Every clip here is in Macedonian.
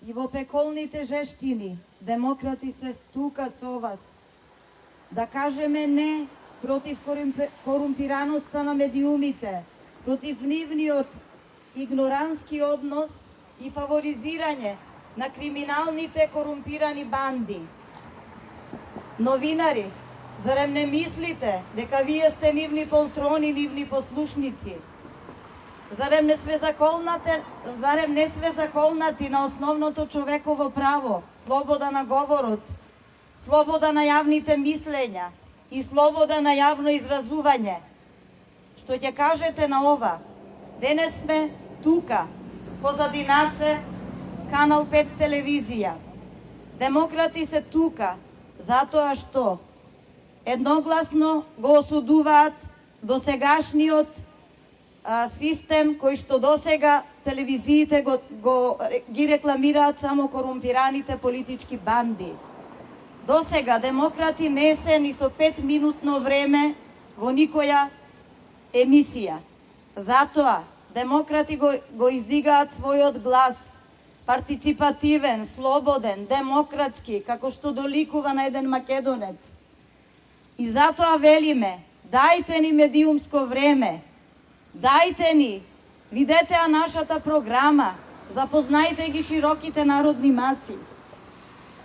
И во пеколните жештини, демократи се тука со вас. Да кажеме не против корумпираноста на медиумите, против нивниот игнорански однос и фаворизирање на криминалните корумпирани банди. Новинари, зарем не мислите дека вие сте нивни полтрони, нивни послушници? Зарем не све заколнати на основното човеково право, слобода на говорот, слобода на јавните мислења и слобода на јавно изразување? Што ќе кажете на ова? Денес сме тука, позади нас е Канал 5 телевизија. Демократи се тука, затоа што едногласно го осудуваат досегашниот систем кој што досега телевизиите ги рекламираат само корумпираните политички банди. Досега демократи не се ни со 5-минутно време во никоја емисија. Затоа демократи го издигаат својот глас, партиципативен, слободен, демократски, како што доликува на еден македонец. И затоа велиме, дајте ни медиумско време, дајте ни, видете нашата програма, запознајте ги широките народни маси.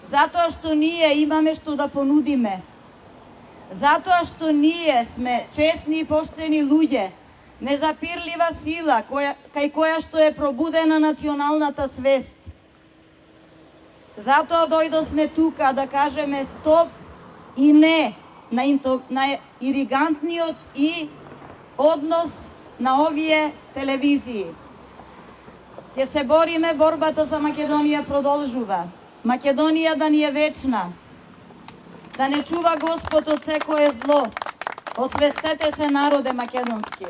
Затоа што ние имаме што да понудиме. Затоа што ние сме честни и поштени луѓе, незапирлива сила кај која што е пробудена националната свест. Затоа дојдовме тука да кажеме стоп и не на иригантниот и однос на овие телевизии. Ќе се бориме, борбата за Македонија продолжува. Македонија да ни е вечна, да не чува Господ од секое зло. Освестете се, народе македонски.